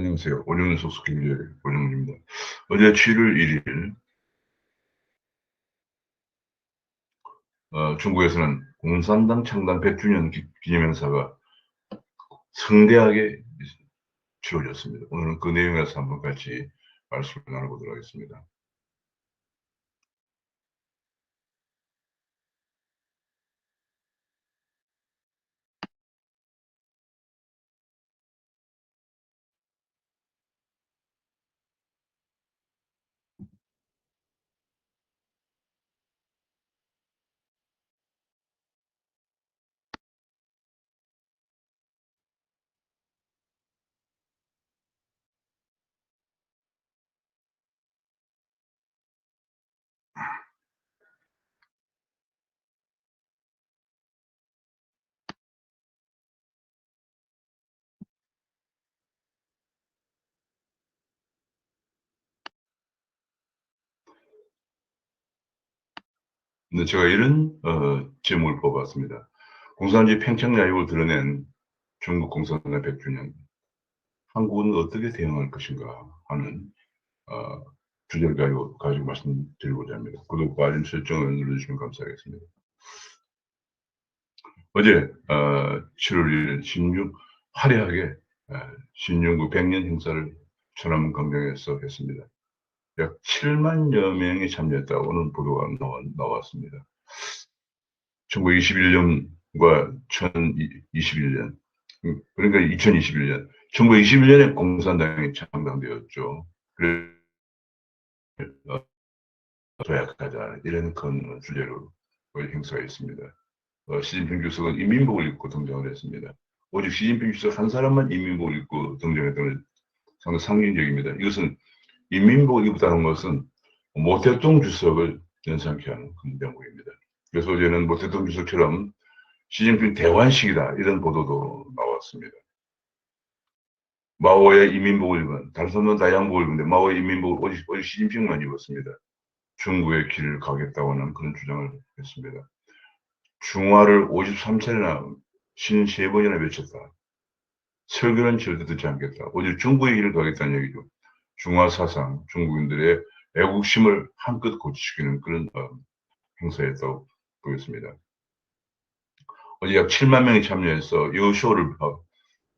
안녕하세요. 원영은 소속 김재 원영입니다. 어제 7월 1일 중국에서는 공산당 창당 100주년 기념 행사가 성대하게 치러졌습니다. 오늘은 그 내용에 대해서 한번 같이 말씀을 나눠보도록 하겠습니다. 근데 제가 이런 제목을 뽑았습니다. 공산주의 팽창야욕을 드러낸 중국 공산당 100주년. 한국은 어떻게 대응할 것인가 하는 어, 주제를 가지고 말씀드리고자 합니다. 구독과 알림 설정을 눌러주시면 감사하겠습니다. 어제 7월 1일 화려하게 신중구 100년 행사를 천안문 광장에서 했습니다. 약 7만여 명이 참여했다고는 보도가 나왔습니다. 1921년과 2021년, 그러니까 2021년, 1921년에 공산당이 창당되었죠. 그래서 도약하자 이런 큰 주제로 행사가 있습니다. 시진핑 주석은 인민복을 입고 등장을 했습니다. 오직 시진핑 주석 한 사람만 인민복을 입고 등장했다는 상당히 상징적입니다. 이것은 인민복을 입었다는 것은 모택동 주석을 연상케 하는 그런 명목입니다. 그래서 어제는 모택동 주석처럼 시진핑 대환식이다 이런 보도도 나왔습니다. 마오의 인민복을 입은 다른 사람은 다 양복을 입는데 마오의 인민복을 오직 시진핑만 입었습니다. 중국의 길을 가겠다고 하는 그런 주장을 했습니다. 중화를 53차례나 53번이나 외쳤다. 설교는 절대 듣지 않겠다. 오직 중국의 길을 가겠다는 얘기죠. 중화 사상, 중국인들의 애국심을 한껏 고취시키는 그런 행사였다고 보겠습니다. 어제 약 7만 명이 참여해서 여쇼를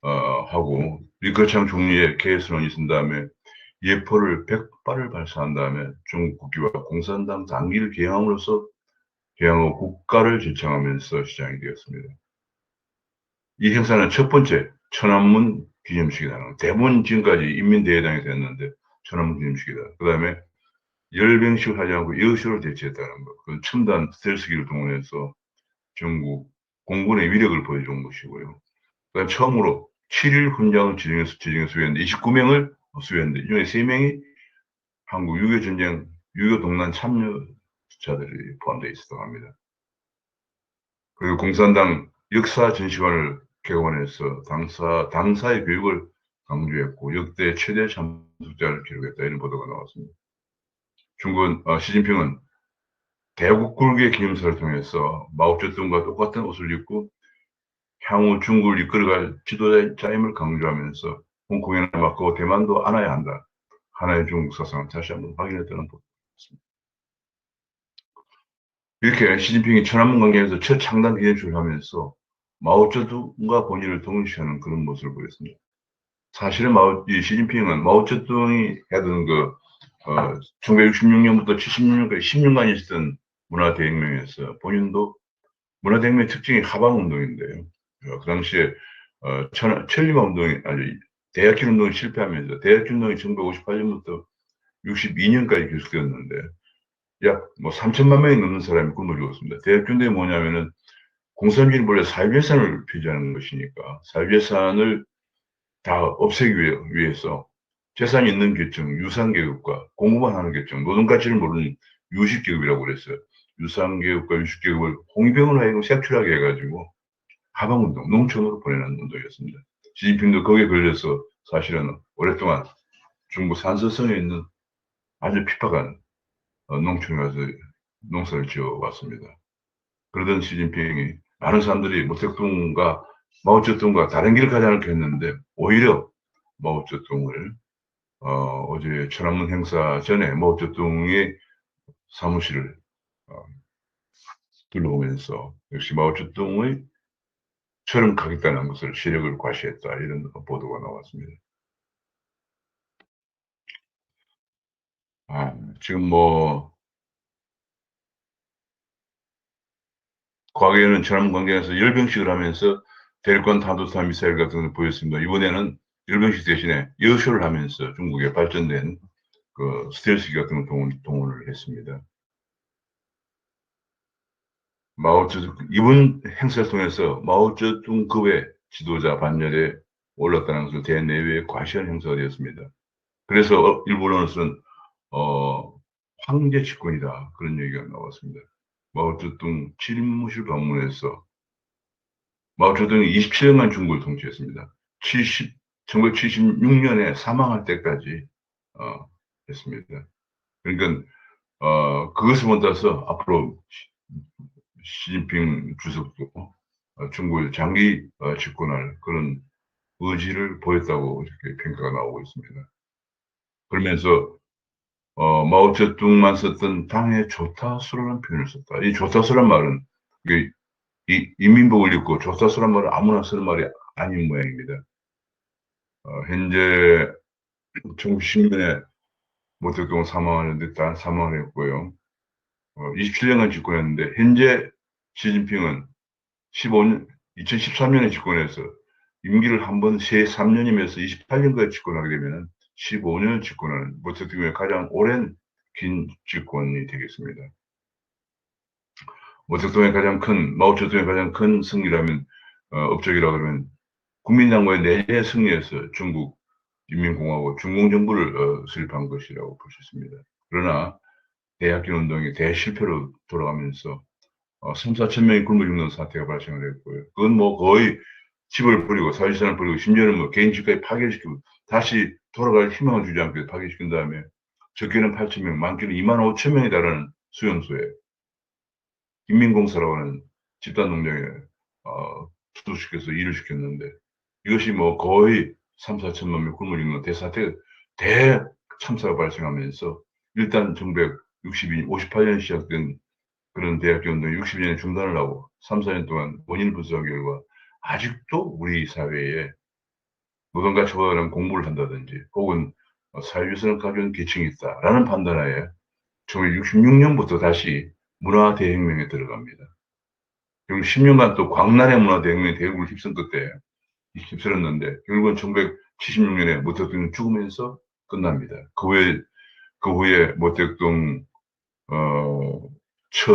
하고 리커창 총리의 개선을 있은 다음에 예포를 100발을 발사한 다음에 중국 국기와 공산당 당기를 개항하고 국가를 제창하면서 시작이 되었습니다. 이 행사는 첫 번째 천안문 기념식이다. 대부분 지금까지 인민대회당에서 했는데 천안문 기념식이다. 그 다음에 열병식을 하지 않고 여쇼를 대체했다는 것. 그 첨단 스텔스기를 동원해서 전국 공군의 위력을 보여준 것이고요. 그다음 처음으로 7일 훈장을 지정해서 수행했는데 29명을 수행했는데 이 중에 3명이 한국 6.25 전쟁, 6.25 동란 참여자들이 포함되어 있었다고 합니다. 그리고 공산당 역사 전시관을 개관해서 당사의 교육을 강조했고 역대 최대 참석자를 기록했다 이런 보도가 나왔습니다. 중국은 시진핑은 대국굴기의 기념사를 통해서 마오쩌둥과 똑같은 옷을 입고 향후 중국을 이끌어갈 지도자임을 강조하면서 홍콩이나 마카오, 대만도 안아야 한다. 하나의 중국 사상을 다시 한번 확인했다는 보도입니다. 이렇게 시진핑이 천안문 광장에서 첫 창당 기념식을 하면서 마오쩌둥과 본인을 동시하는 그런 모습을 보였습니다. 사실은 시진핑은 마오쩌둥이 하던 1966년부터 76년까지 10년간 있었던 문화대혁명에서 본인도 문화대혁명의 특징이 하방운동인데요. 그 당시에 천리마 운동이 아니 대약길 운동이 실패하면서 대약길 운동이 1958년부터 62년까지 계속되었는데 약 3천만 명이 넘는 사람이 꿈을 이뤘습니다. 대약길 운동이 뭐냐면은 공산주의는 원래 사유재산을 표지하는 것이니까 사유재산을 다 없애기 위해서 재산이 있는 계층, 유상계급과 공부만 하는 계층, 노동가치를 모르는 유식계급이라고 그랬어요. 유상계급과 유식계급을 홍위병으로 하여금 색출하게 해가지고 하방운동, 농촌으로 보내는 운동이었습니다. 시진핑도 거기에 걸려서 사실은 오랫동안 중국 산서성에 있는 아주 핍박한 농촌에 가서 농사를 지어 왔습니다. 그러던 시진핑이 많은 사람들이 모택동과 마오쩌둥과 다른 길을 가지 않을까 했는데 오히려 마오쩌둥을 어제 천안문 행사 전에 마오쩌둥의 사무실을 어, 둘러보면서 역시 마오쩌둥의 처럼 가겠다는 것을 시력을 과시했다 이런 보도가 나왔습니다. 지금 뭐 과거에는 천안문 광장에서 열병식을 하면서 대륙간 탄도탄 미사일 같은 걸 보였습니다. 이번에는 열병식 대신에 여쇼를 하면서 중국의 발전된 그 스텔스 같은 걸 동원을 했습니다. 이번 행사를 통해서 마오쩌둥급의 지도자 반열에 올랐다는 것을 대내외에 과시한 행사가 되었습니다. 그래서 일본 언론에서는 어, 황제 집권이다 그런 얘기가 나왔습니다. 마오쩌둥 집무실 방문해서 마오쩌둥이 27년간 중국을 통치했습니다. 1976년에 사망할 때까지 어, 했습니다. 그러니까 그것을 못해서 앞으로 시진핑 주석도 중국을 장기 집권할 그런 의지를 보였다고 이렇게 평가가 나오고 있습니다. 그러면서 마오쩌둥만 썼던 당의 조타수라는 표현을 썼다. 이 조타수란 말은 이게 이 인민복을 입고 조타수란 말은 아무나 쓰는 말이 아닌 모양입니다. 현재 1910년에 마오쩌둥은 사망하는데 단 사망을 했고요. 27년간 집권했는데 현재 시진핑은 15년, 2013년에 집권해서 임기를 한 번 새 3년이면서 28년까지 집권하게 되면 15년 집권하는 모택동의 가장 오랜 긴 집권이 되겠습니다. 모택동의 가장 큰 마오쩌둥의 가장 큰 승리라면 업적이라 그러면 국민당과의 내재 승리에서 중국 인민공화국 중공정부를 수립한 것이라고 볼 수 있습니다. 그러나 대약균 운동이 대실패로 돌아가면서 3, 4천 명이 굶어 죽는 사태가 발생을 했고요. 그건 뭐 거의 집을 버리고 사회시설을 버리고 심지어는 뭐 개인 집까지 파괴시키고 다시 돌아갈 희망을 주지 않게 파괴시킨 다음에 적게는 8천 명, 많게는 2만 5천 명에 달하는 수용소에 인민공사라고 하는 집단농장에 투숙시켜서 일을 시켰는데 이것이 뭐 거의 3, 4천만 명 굶어 죽는 대사태, 대참사가 발생하면서 일단 1958년 시작된 그런 대학교 운동이 60년에 중단을 하고 3, 4년 동안 원인을 분석한 결과 아직도 우리 사회에 노동과 처벌하는 공부를 한다든지 혹은 사회주선을 가져온 계층이 있다라는 판단하에 1966년부터 다시 문화대혁명에 들어갑니다. 결국 10년간 또 광란의 문화대혁명에 대국을 휩쓴 끝에 휩쓸었는데 결국은 1976년에 모택동이 죽으면서 끝납니다. 그 후에 모택동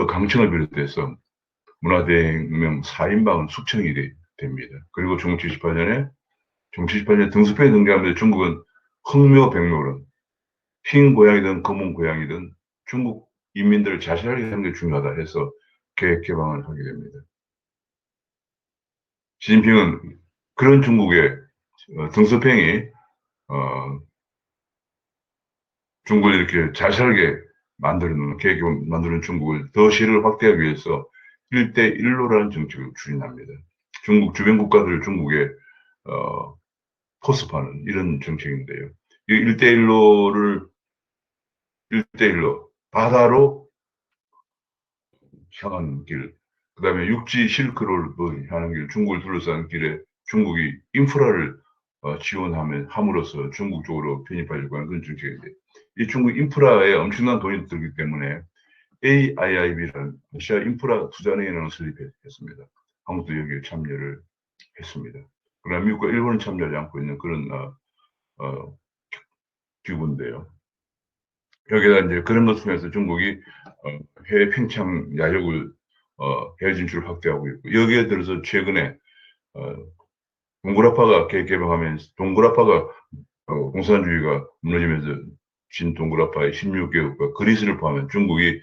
강청을 비롯해서 문화대혁명 4인방은 숙청이 됩니다. 그리고 1978년에 등수표에 등장하면서 중국은 흑묘백묘론, 흰 고양이든 검은 고양이든 중국 인민들을 자살하게 하는 게 중요하다 해서 계획 개방을 하게 됩니다. 시진핑은 그런 중국의 등소팽이 중국을 이렇게 잘 살게 만드는 중국을 더 시를 확대하기 위해서 1대1로라는 정책을 추진합니다. 중국 주변 국가들을 중국에 포섭하는 이런 정책인데요. 이 1대1로 바다로 향하는 길, 그 다음에 육지 실크로드로 향하는 길, 중국을 둘러싸는 길에 중국이 인프라를 지원함으로써 중국 쪽으로 편입하려고 하는 그런 정책인데, 이 중국 인프라에 엄청난 돈이 들기 때문에 AIIB라는 아시아 인프라 투자은행을 설립했습니다. 한국도 여기에 참여를 했습니다. 그러나 미국과 일본은 참여하지 않고 있는 그런 기구인데요. 여기다 이제 그런 것 통해서 중국이 해외 팽창 야력을 해외 진출을 확대하고 있고 여기에 들어서 최근에 어, 동굴아파가 개방하면서 동굴아파가 공산주의가 무너지면서 진 동굴아파의 16개국과 그리스를 포함한 중국이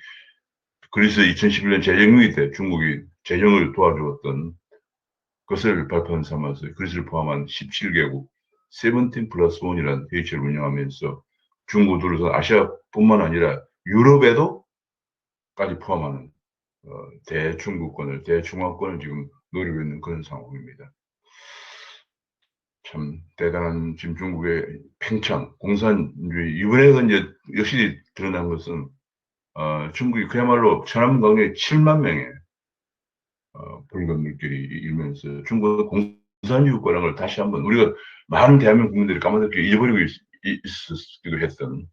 그리스 2011년 재정위기 때 중국이 재정을 도와주었던 것을 발판 삼아서 그리스를 포함한 17개국 세븐틴 플러스 원이라는 회의체를 운영하면서 중국 둘러서 아시아뿐만 아니라 유럽에도까지 포함하는 대중국권을 대중화권을 지금 노리고 있는 그런 상황입니다. 참 대단한 지금 중국의 팽창, 공산주의. 이번에 이제 역시 드러난 것은 중국이 그야말로 천안문강에 7만 명의 붉은 물길이 일면서 중국의 공산주의 국가라는 걸 다시 한번 우리가 많은 대한민국 국민들이 까마득히 잊어버리고 있었기도 했던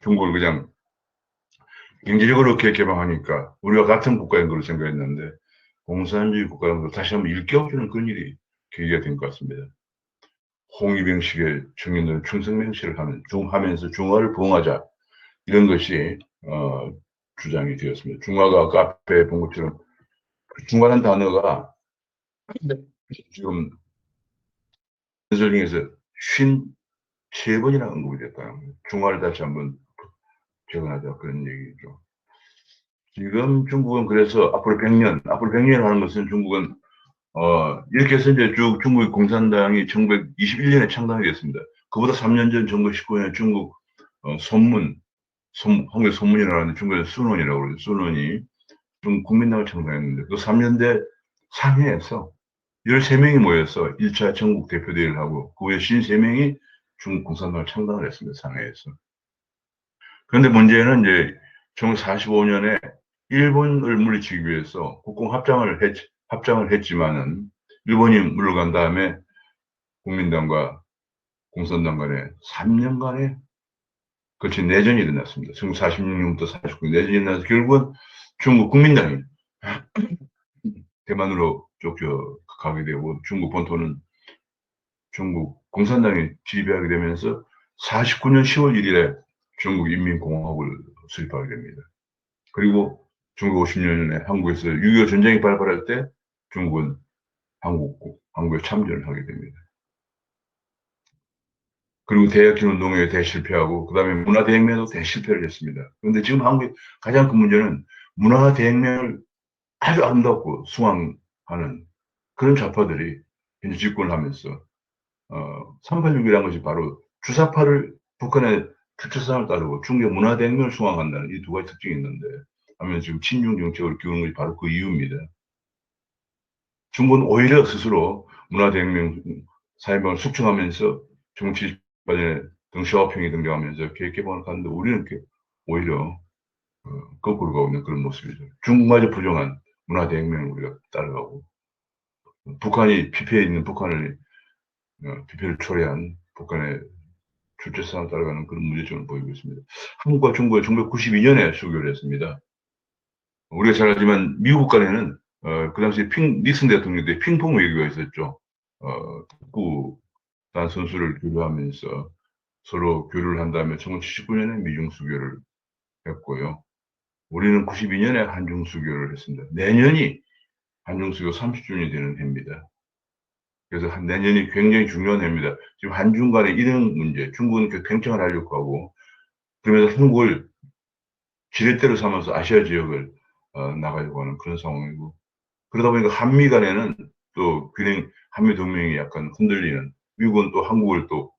중국을 그냥 경제적으로 이렇게 개방하니까 우리가 같은 국가인 걸로 생각했는데 공산주의 국가라는 걸 다시 한번 일깨워주는 그런 일이 계기가 된 것 같습니다. 홍위병식의 청년들은 충성맹시를 하면서 중화를 부흥하자 이런 것이 주장이 되었습니다. 중화가 아까 앞에 본 것처럼 중화라는 단어가 지금 전설 중에서 53번이나 언급이 됐다. 중화를 다시 한번 재건하자 그런 얘기죠. 지금 중국은 그래서 앞으로 100년 하는 것은 중국은 이렇게 해서 이제 쭉 중국 공산당이 1921년에 창당이 됐습니다. 그보다 3년 전 1919년에 중국 손문, 한국의 손문이라고 하는데 중국의 순원이라고 그러죠. 순원이 중국 국민당을 창당했는데 그 3년 대 상해에서 13명이 모여서 1차 전국 대표대회를 하고 그 후에 53명이 중국 공산당을 창당을 했습니다. 상해에서. 그런데 문제는 이제 1945년에 일본을 물리치기 위해서 합장을 했지만은 일본이 물러간 다음에 국민당과 공산당 간에 3년간의 거친 내전이 일어났습니다. 1946년부터 49년 내전이 일어나서 결국은 중국 국민당이 대만으로 쫓겨가게 되고 중국 본토는 중국 공산당이 지배하게 되면서 49년 10월 1일에 중국 인민공화국을 수립하게 됩니다. 그리고 중국 50년에 한국에서 6.25 전쟁이 발발할 때 중국은 한국에 참전을 하게 됩니다. 그리고 대약균운동에 대실패하고 그다음에 문화대혁명에도 대실패를 했습니다. 그런데 지금 한국의 가장 큰 문제는 문화대혁명을 아주 아름답고 숭앙하는 그런 좌파들이 현재 집권을 하면서 386이라는 것이 바로 주사파를 북한의 주체성을 따르고 중국의 문화대혁명을 숭앙한다는 이 두 가지 특징이 있는데 하면 지금 친중 정책으로 기우는 것이 바로 그 이유입니다. 중국은 오히려 스스로 문화대혁명 사회명을 숙청하면서 정치 발전에 덩샤오핑이 등장하면서 계획개방을 가는데 우리는 오히려 거꾸로 가고 있는 그런 모습이죠. 중국마저 부정한 문화대혁명을 우리가 따라가고 북한이 피폐해 있는 피폐를 초래한 북한의 주체성을 따라가는 그런 문제점을 보이고 있습니다. 한국과 중국은 1992년에 수교를 했습니다. 우리가 잘 알지만 미국 간에는 그 당시에 닉슨 대통령 때 핑퐁 외교가 있었죠. 축구단 선수를 교류하면서 서로 교류를 한 다음에 1979년에 미중 수교를 했고요. 우리는 92년에 한중 수교를 했습니다. 내년이 한중 수교 30주년이 되는 해입니다. 그래서 내년이 굉장히 중요한 해입니다. 지금 한중 간의 이동 문제, 중국은 그 팽창을 하려고 하고, 그러면서 한국을 지렛대로 삼아서 아시아 지역을 나가려고 하는 그런 상황이고, 그러다 보니까 한미 간에는 또 한미 동맹이 약간 흔들리는, 미국은 또 한국을 또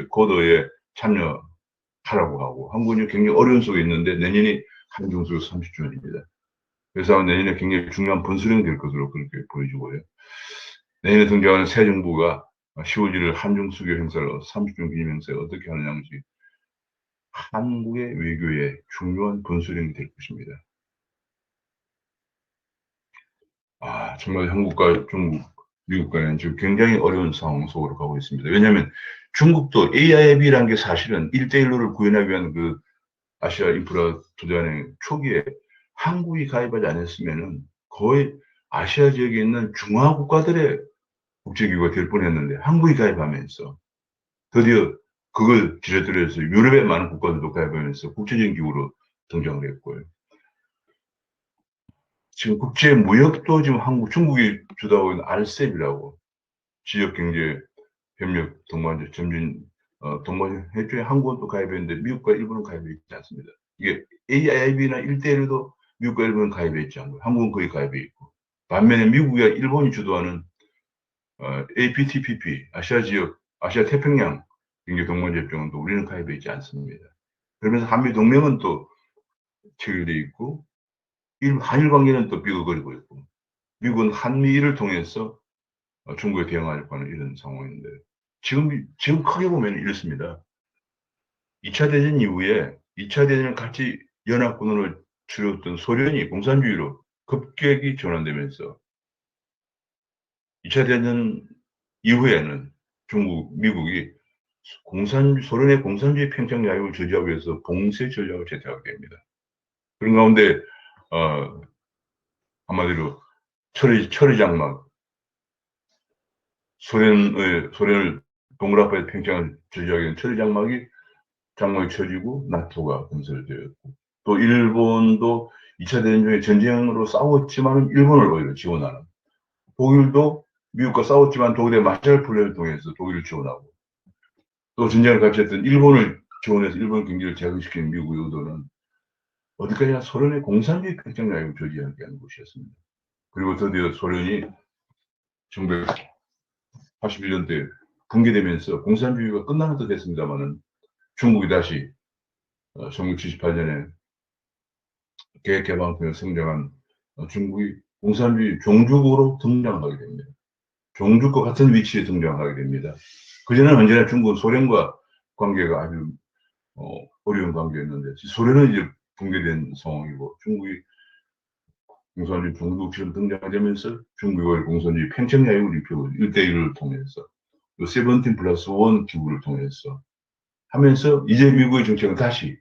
쿼드에 참여하라고 하고, 한국은 굉장히 어려운 속에 있는데 내년이 한중 수교 30주년입니다. 그래서 내년에 굉장히 중요한 분수령이 될 것으로 그렇게 보여지고요. 내년에 등장하는 새 정부가 10월 1일 한중 수교 행사를 30주년 기념 행사에 어떻게 하느냐는 한국의 외교의 중요한 분수령이 될 것입니다. 정말 한국과 중국, 미국 간에는 지금 굉장히 어려운 상황 속으로 가고 있습니다. 왜냐하면 중국도 AIIB라는 게 사실은 1대1로를 구현하기 위한 그 아시아 인프라 투자은행 초기에 한국이 가입하지 않았으면은 거의 아시아 지역에 있는 중화 국가들의 국제기구가 될 뻔했는데 한국이 가입하면서 드디어 그걸 지렛대로 해서 유럽의 많은 국가들도 가입하면서 국제적인 기구로 등장을 했고요. 지금 국제 무역도 지금 중국이 주도하고 있는 RCEP이라고 지역경제 협력 동반자 동반자 협정에 한국은 또 가입했는데 미국과 일본은 가입해 있지 않습니다. 이게 AIIB나 1대1에도 미국과 일본은 가입해 있지 않고 한국은 거의 가입해 있고 반면에 미국과 일본이 주도하는 APTPP 아시아 태평양 경제 동반자 협정은 또 우리는 가입해 있지 않습니다. 그러면서 한미 동맹은 또 체결돼 있고 한일 관계는 또 삐걱거리고 있고 미국은 한미를 통해서 중국에 대응하려고 하는 이런 상황인데, 지금 크게 보면 이렇습니다. 2차 대전 이후에 2차 대전을 같이 연합군으로 치렀던 소련이 공산주의로 급격히 전환되면서 2차 대전 이후에는 미국이 소련의 공산주의 팽창 야욕을 저지하기 위해서 봉쇄 전략을 채택하게 됩니다. 그런 가운데, 어, 한마디로 철의 장막, 소련을 동그라파의 팽창을 저지하기 위한 철의 장막이 쳐지고 나토가 건설되었고, 또 일본도 2차 대전 중에 전쟁으로 싸웠지만 일본을 오히려 지원하는, 독일도 미국과 싸웠지만 독일의 마샬 플랜을 통해서 독일을 지원하고, 또 전쟁을 같이 했던 일본을 지원해서 일본 경제를 재건시키는 미국의 의도는 어디까지나 소련의 공산주의 팽창량을 저지하게 하는 것이었습니다. 그리고 드디어 소련이 1981년도에 붕괴되면서 공산주의가 끝나는 듯 했습니다만은 중국이 다시 1978년에 개개방되어 성장한 중국이 공산주의 종주국으로 등장하게 됩니다. 종주국과 같은 위치에 등장하게 됩니다. 그전에는 언제나 중국은 소련과 관계가 아주 어려운 관계였는데, 소련은 이제 붕괴된 상황이고 중국이 공산주의 종주국처럼 등장하면서 중국의 공산주의 팽창야욕을 입히고 1대1을 통해서 또 세븐틴 플러스 원 기구를 통해서 하면서 이제 미국의 정책은 다시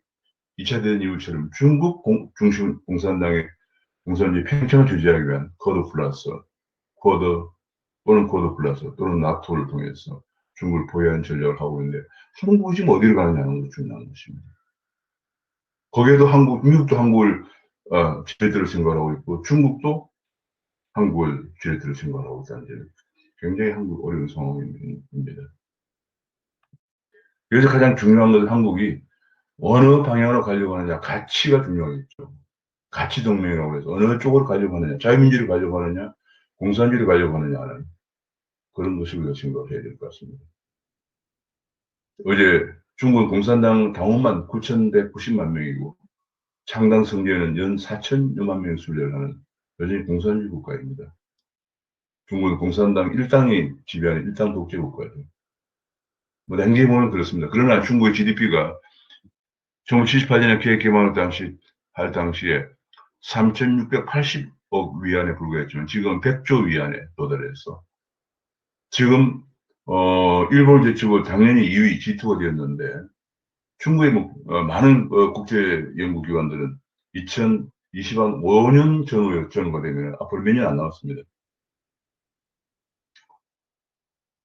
2차 대전 이후처럼 중국 중심 공산당의 공산주의 팽창을 저지하기 위한 쿼드 플러스 쿼드 또는 쿼드 플러스 또는 나토를 통해서 중국을 포위하는 전략을 하고 있는데, 한국이 지금 어디로 가느냐는 것이 중요한 것입니다. 거기에도 미국도 한국을 지렛대로 생각하고 있고 중국도 한국을 지렛대로 생각하고 있다는 점이 굉장히 한국 어려운 상황입니다. 그래서 가장 중요한 것은 한국이 어느 방향으로 가려고 하느냐, 가치가 중요하겠죠. 가치 동맹이라고 해서 어느 쪽으로 가려고 하느냐, 자유민주를 가려고 하느냐, 공산주의를 가려고 하느냐 하는 그런 것을 우리가 생각해야 될 것 같습니다. 어제 중국 공산당 당원만 9,190만 명이고 창당 성계는 연 4천여만 명 순례를 하는 여전히 공산주의 국가입니다. 중국은 공산당 1당이 지배하는 1당 독재 국가죠. 뭐 냉정히 보면 그렇습니다. 그러나 중국의 GDP가 1978년에 계획 개방할 당시에 3,680억 위안에 불과했지만 지금 100조 위안에 도달해서 지금 일본을 제치고 당연히 2위 G2가 되었는데 중국의 많은 국제 연구기관들은 2025년 전후가 되면 앞으로 몇 년 안 남았습니다.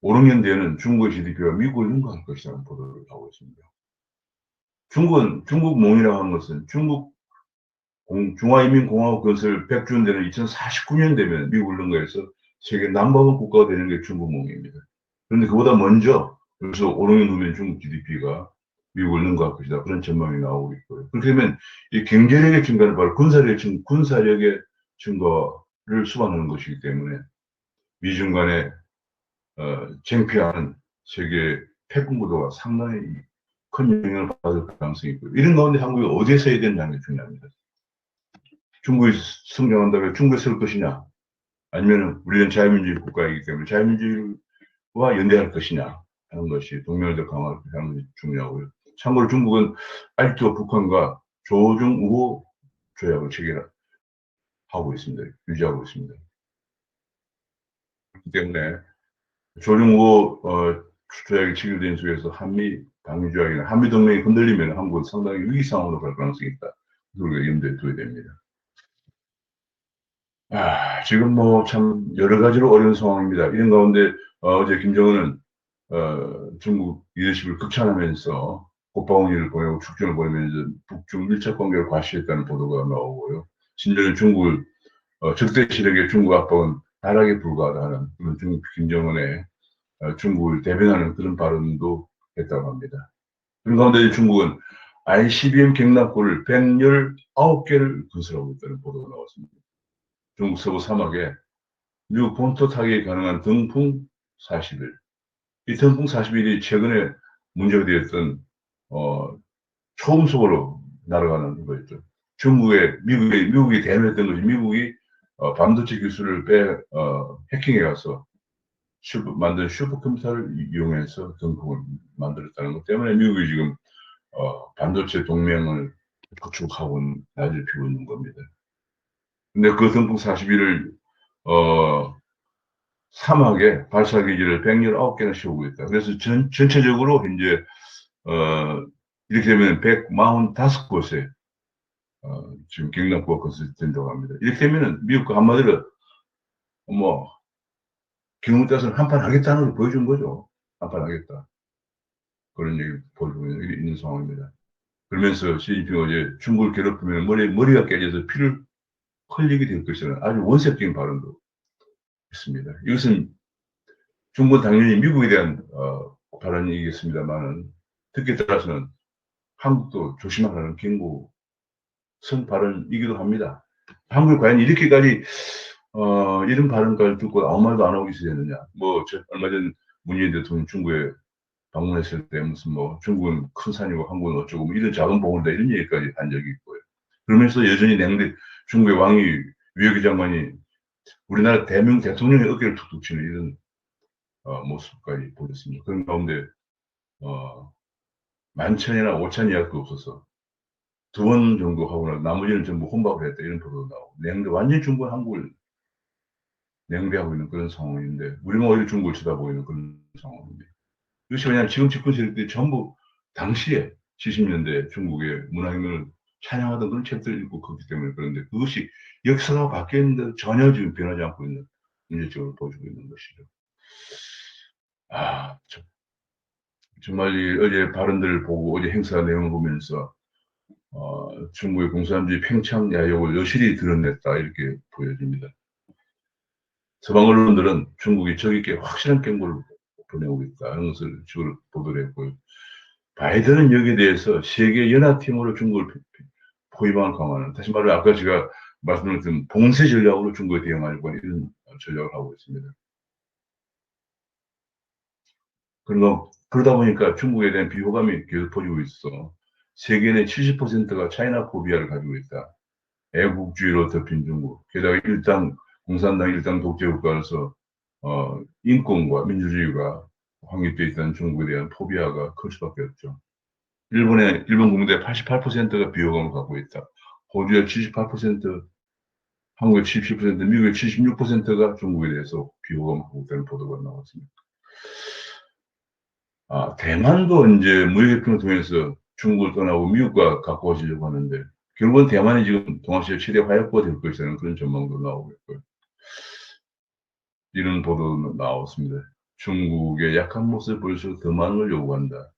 5, 6년 뒤에는 중국의 GDP가 미국을 능가할 것이라는 보도를 하고 있습니다. 중국몽이라고 하는 것은 중화인민공화국 건설 100주년 되는 2049년 되면 미국을 능가해서 세계 넘버원 국가가 되는 게 중국몽입니다. 그런데 그보다 먼저 벌써 5, 6년 후면 중국 GDP가 미국을 능가할 것이다. 그런 전망이 나오고 있고요. 그렇게 되면 이 경제력의 증가는 바로 군사력의 증가를 수반하는 것이기 때문에 미중 간의 쟁취하는 세계 패권 구도가 상당히 큰 영향을 받을 가능성이 있고요. 이런 가운데 한국이 어디에 서야 되느냐는 게 중요합니다. 중국이 성장한다면 중국에 설 것이냐, 아니면 우리는 자유민주주의 국가이기 때문에 자유민주주의와 연대할 것이냐 하는 것이 동맹을 강화하는 것이 중요하고요. 참고로 중국은 아직도 북한과 조중 우호 조약을 체결하고 있습니다. 유지하고 있습니다. 그렇기 때문에 조중 우호 조약이 체결된 속에서 한미 방위 조약이나 한미 동맹이 흔들리면 한국은 상당히 위기 상황으로 갈 가능성이 있다. 우리가 염두에 둬야 됩니다. 지금 뭐 참 여러 가지로 어려운 상황입니다. 이런 가운데 어제 김정은은 중국 리더십을 극찬하면서 꽃바구니를 보내고 축전을 보내면서 북중 밀착 관계를 과시했다는 보도가 나오고요. 진전은 중국을 적대 세력의 중국 압박은 나락에 불과하다는 그런 중국 김정은의 중국을 대변하는 그런 발언도 했다고 합니다. 그런 가운데 중국은 ICBM 경납고를 119개를 건설하고 있다는 보도가 나왔습니다. 중국 서부 사막에 미국 본토 타격이 가능한 등풍 40일. 이 등풍 40일이 최근에 문제가 되었던 초음속으로 날아가는 거였죠. 미국이 대응했던 것이 미국이 반도체 기술을 해킹해 가서 만든 슈퍼컴퓨터를 이용해서 등폭을 만들었다는 것 때문에 미국이 지금 반도체 동맹을 구축하고 날을 피우고 있는 겁니다. 근데 그 등폭 41을 사막에 발사기지를 119개나 씌우고 있다. 그래서 전체적으로 이제 이렇게 되면 145곳에 지금 경납고가 건설된다고 합니다. 이렇게 되면은 미국과 한마디로 뭐 경우 따서는 한판 하겠다는 걸 보여준 거죠. 한판 하겠다. 그런 얘기 보여주고 있는 상황입니다. 그러면서 시진핑 어제 중국을 괴롭히면 머리가 깨져서 피를 흘리게 될 것이라는 아주 원색적인 발언도 있습니다. 이것은 중국은 당연히 미국에 대한 발언이겠습니다만은 듣기에 따라서는 한국도 조심하라는 경고 선 발언이기도 합니다. 한국이 과연 이렇게까지 이런 발언까지 듣고 아무 말도 안 하고 있어야 되느냐. 뭐 얼마 전 문재인 대통령 중국에 방문했을 때 무슨 뭐 중국은 큰 산이고 한국은 어쩌고 뭐 이런 작은 봉우리다 이런 얘기까지 한 적이 있고요. 그러면서 여전히 중국의 왕이 외교장관이 우리나라 대명 대통령의 어깨를 툭툭 치는 이런 모습까지 보였습니다. 그런 가운데 어, 만천이나 오천 예약도 없어서 두 번 정도 하고 나머지는 전부 혼밥을 했다 이런 보도도 나오고 완전히 중국은 한국을 냉대하고 있는 그런 상황인데 우리는 오히려 중국을 쳐다보고 있는 그런 상황입니다. 이것이 왜냐하면 지금 집권 세력들이 전부 당시에 70년대 중국의 문화혁명을 찬양하던 그런 책들을 읽고 그렇기 때문에 그런데 그것이 역사가 바뀌었는데 전혀 지금 변하지 않고 있는 문제적으로 보여주고 있는 것이죠. 아, 정말 어제 발언들을 보고 어제 행사 내용을 보면서 중국의 공산주의 팽창 야욕을 여실히 드러냈다 이렇게 보여집니다. 서방 언론들은 중국이 저기께 확실한 경고를 보내고 있다 하는 것을 주로 보도를 했고요. 바이든은 여기에 대해서 세계 연합팀으로 중국을 포위망을 강화하는 다시 말해 아까 제가 말씀드렸던 봉쇄 전략으로 중국에 대응하려고 하는 이런 전략을 하고 있습니다. 그러다 보니까 중국에 대한 비호감이 계속 퍼지고 있어. 세계 내 70%가 차이나 포비아를 가지고 있다. 애국주의로 덮인 중국. 게다가 공산당 일당 독재 국가로서 인권과 민주주의가 확립되어 있다는 중국에 대한 포비아가 클 수밖에 없죠. 일본 국민의 88%가 비호감을 갖고 있다. 호주의 78%, 한국의 77%, 미국의 76%가 중국에 대해서 비호감을 갖고 있다는 보도가 나왔습니다. 대만도 이제 무역협정을 통해서 중국을 떠나고 미국과 가까워지려고 하는데 결국은 대만이 지금 동아시아 최대 화약고가 될 것이라는 그런 전망도 나오고 있고요. 이런 보도도 나왔습니다. 중국의 약한 모습을 보일수록 더 많은 걸 요구한다.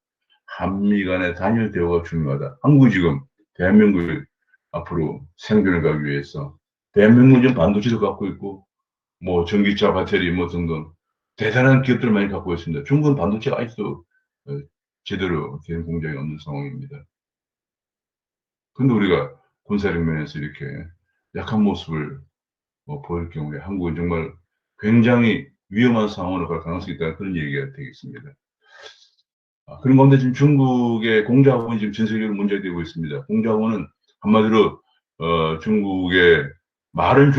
한미 간의 단일 대화가 중요하다. 한국이 지금 대한민국을 앞으로 생존을 가기 위해서 대한민국은 지금 반도체도 갖고 있고 뭐 전기차, 배터리 뭐 등등 대단한 기업들 많이 갖고 있습니다. 중국은 반도체가 아직도 제대로 된 공장이 없는 상황입니다. 근데 우리가 군사력 면에서 이렇게 약한 모습을 보일 경우에 한국은 정말 굉장히 위험한 상황으로 갈 가능성이 있다는 그런 얘기가 되겠습니다. 그런 가운데 지금 중국의 공자원이 지금 전 세계적으로 문제가 되고 있습니다. 공자원은 한마디로 중국의 말은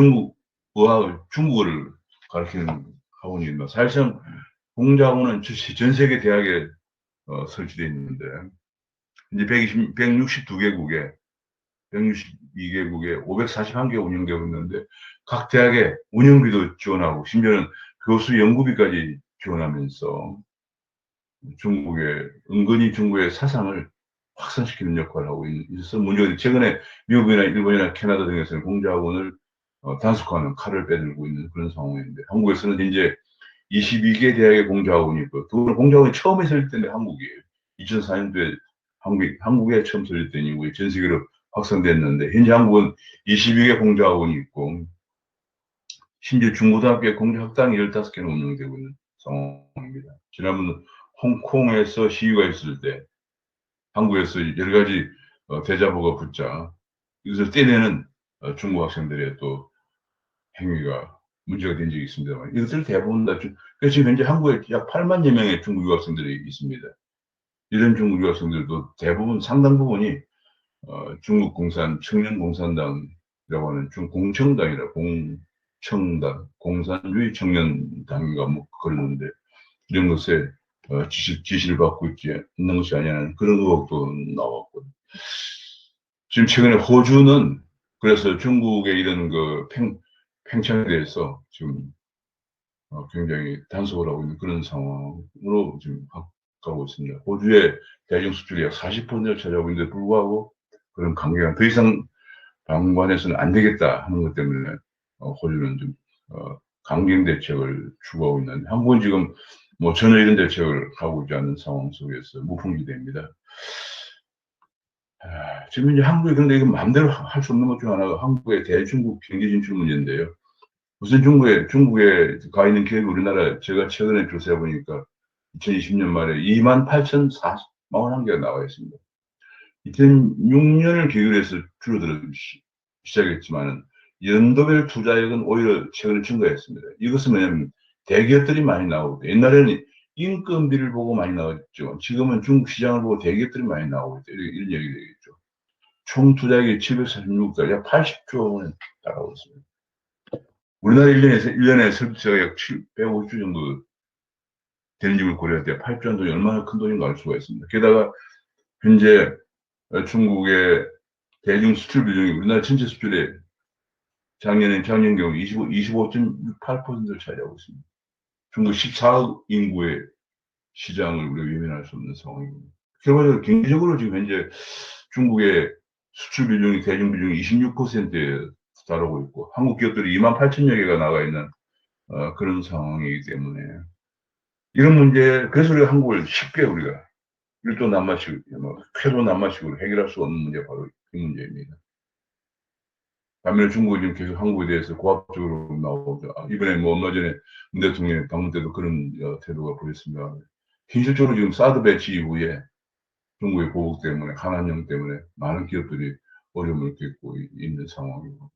중국어를 가르치는 학원입니다. 사실상 공자원은 전 세계 대학에 설치되어 있는데 이제 162개국에 162개국에 541개 운영되고 있는데 각 대학에 운영비도 지원하고 심지어는 교수 연구비까지 지원하면서 은근히 중국의 사상을 확산시키는 역할을 하고 있어서 문제가 최근에 미국이나 일본이나 캐나다 등에서는 공자학원을 단속하는 칼을 빼들고 있는 그런 상황인데 한국에서는 이제 22개 대학의 공자학원이 있고 그 공자학원이 처음 설립된 한국이에요. 2004년도에 한국에 처음 설립된 이후에 전 세계로 확산됐는데 현재 한국은 22개 공자학원이 있고 심지어 중고등학교에 공자학당이 15개나 운영되고 있는 상황입니다. 지난번 홍콩에서 시위가 있을 때 한국에서 여러 가지 대자보가 붙자 이것을 떼내는 중국 학생들의 또 행위가 문제가 된 적이 있습니다만 이것들 대부분 다 그래서 지금 현재 한국에 약 8만여 명의 중국 유학생들이 있습니다. 이런 중국 유학생들도 대부분 상당 부분이 중국 청년 공산당이라고 하는 공청당이라 청당, 공산주의 청년당인가 뭐 그러는데 이런 것에 지시를 받고 있지 있는 것이 아니냐는 그런 의혹도 나왔고 지금 최근에 호주는 그래서 중국의 이런 그 팽창에 대해서 지금 굉장히 단속을 하고 있는 그런 상황으로 지금 가고 있습니다. 호주의 대중 수출이 약 40%를 차지하고 있는데 불구하고 그런 관계가 더 이상 방관해서는 안 되겠다 하는 것 때문에 호주는 좀 강경 대책을 추구하고 있는데 한국은 지금 뭐 전혀 이런 대책을 하고 있지 않는 상황 속에서 무풍지대입니다. 지금 이제 한국이 근데 이거 마음대로 할 수 없는 것 중 하나가 한국의 대중국 경제 진출 문제인데요. 우선 중국에 가 있는 기업이 우리나라 제가 최근에 조사해 보니까 2020년 말에 28,041개가 나와 있습니다. 2006년을 계기로 해서 줄어들기 시작했지만 연도별 투자액은 오히려 최근에 증가했습니다. 이것은 뭐냐면 대기업들이 많이 나오고 옛날에는 인건비를 보고 많이 나왔죠. 지금은 중국 시장을 보고 대기업들이 많이 나오고 있다. 이런 얘기 되겠죠. 총 투자액이 746달, 약 80조 원에 달하고 있습니다. 우리나라 1년에 설비세가 약 150조 정도 되는 점을 고려할 때 8조 원 돈이 얼마나 큰 돈인가 알 수가 있습니다. 게다가 현재 중국의 대중 수출 비중이 우리나라 전체 수출의 작년 경우 25.68%를 차지하고 있습니다. 중국 14억 인구의 시장을 우리가 외면할 수 없는 상황입니다. 결과적으로 경제적으로 지금 현재 중국의 수출 비중이 대중 비중이 26%에 달하고 있고 한국 기업들이 28,000여 개가 나가 있는 그런 상황이기 때문에 이런 문제 그래서 우리가 한국을 쉽게 우리가 일도 남마식, 쾌도 남마식으로 해결할 수 없는 문제가 바로 이 문제입니다. 반면에 중국이 지금 계속 한국에 대해서 고압적으로 나오죠. 이번에 뭐 얼마 전에 문 대통령 방문 때도 그런 태도가 보였습니다. 현실적으로 지금 사드 배치 이후에 중국의 보복 때문에, 한한령 때문에 많은 기업들이 어려움을 겪고 있는 상황이고.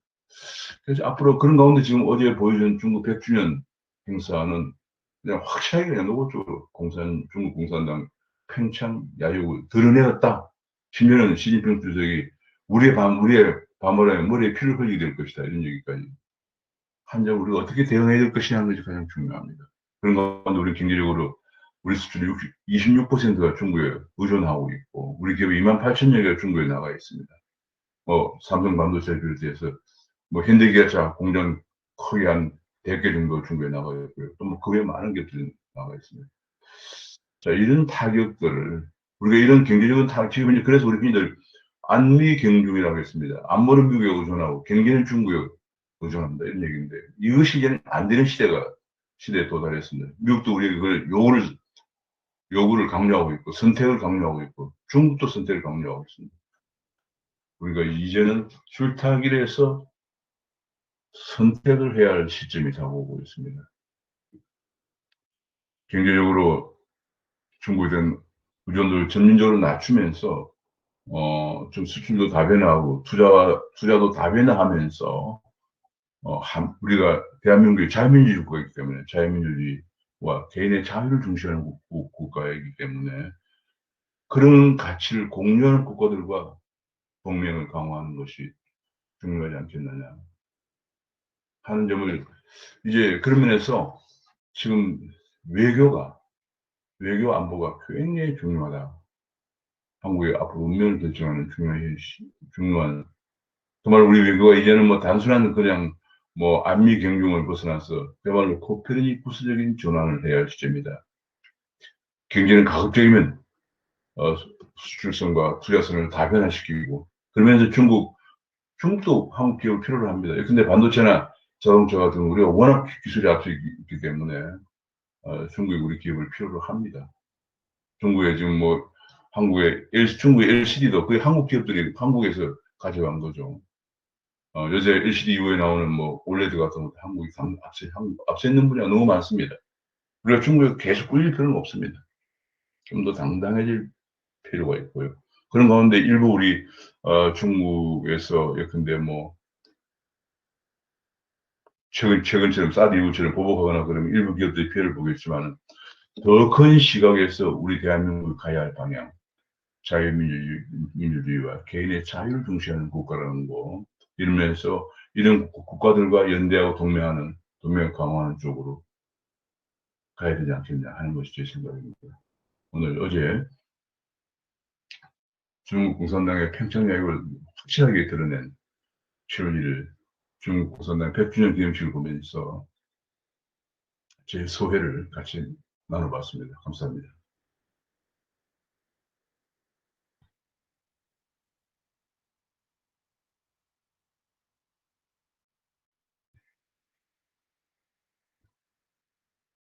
그래서 앞으로 그런 가운데 지금 어제 보여준 중국 100주년 행사는 그냥 확실하게 그냥 노골적으로 중국 공산당 팽창 야욕을 드러내었다. 심지어는 시진핑 주석이 우리의 밤을 머리에 피를 흘리게 될 것이다. 이런 얘기까지. 한점 우리가 어떻게 대응해야 될 것이냐는 것이 가장 중요합니다. 그런 가운데 우리 경제적으로 우리 수출이 26%가 중국에 의존하고 있고 우리 기업이 28,000여 개가 중국에 나가 있습니다. 삼성 반도체를 비롯해서 현대기아차 공장 크게 한 100개 정도 중국에 나가 있고요. 또 그 외에 많은 기업들이 나가 있습니다. 자, 이런 타격들을 우리가 이런 경제적인 타격 지금 이제 그래서 우리 흔히들 안미 경중이라고 했습니다. 안보는 미국에 의존하고 경제는 중국에 의존합니다. 이런 얘기인데 이것이 이제는 안 되는 시대에 도달했습니다. 미국도 우리에게 그걸 요구를 강요하고 있고 선택을 강요하고 있고 중국도 선택을 강요하고 있습니다. 우리가 이제는 줄타기에서 선택을 해야 할 시점이 다가오고 있습니다. 경제적으로 중국에 대한 의존도를 점진적으로 낮추면서 좀 수출도 다변화하고 투자도 다변화하면서 우리가 대한민국이 자유민주주의 국가이기 때문에 자유민주주의와 개인의 자유를 중시하는 국가이기 때문에 그런 가치를 공유하는 국가들과 동맹을 강화하는 것이 중요하지 않겠느냐 하는 점을 이제 그런 면에서 지금 외교 안보가 굉장히 중요하다. 한국의 앞으로 운명을 결정하는 중요한 정말 우리 외교가 이제는 뭐 단순한 그냥 안미 경중을 벗어나서 그야말로 코페르니쿠스적인 전환을 해야 할 시점이다. 경제는 가급적이면 수출성과 투자성을 다변화시키고 그러면서 중국도 한국 기업을 필요로 합니다. 근데 반도체나 자동차 같은 우리가 워낙 기술이 앞서 있기 때문에 중국이 우리 기업을 필요로 합니다. 중국에 지금 중국의 LCD도 거의 한국 기업들이 한국에서 가져간 거죠. 요새 LCD 이후에 나오는 올레드 같은 것도 한국이 앞서 있는 분야가 너무 많습니다. 우리가 중국에 계속 꿀릴 필요는 없습니다. 좀 더 당당해질 필요가 있고요. 그런 가운데 일부 우리 중국에서 예컨대 최근처럼 사드 이후처럼 보복하거나 그러면 일부 기업들이 피해를 보겠지만 더 큰 시각에서 우리 대한민국이 가야 할 방향, 자유민주주의와 개인의 자유를 중시하는 국가라는 거 이러면서 이런 국가들과 연대하고 동맹을 강화하는 쪽으로 가야 되지 않겠냐 하는 것이 제 생각입니다. 어제 중국 공산당의 팽창력을 확실하게 드러낸 7월 1일 중국 공산당 100주년 기념식을 보면서 제 소회를 같이 나눠봤습니다. 감사합니다.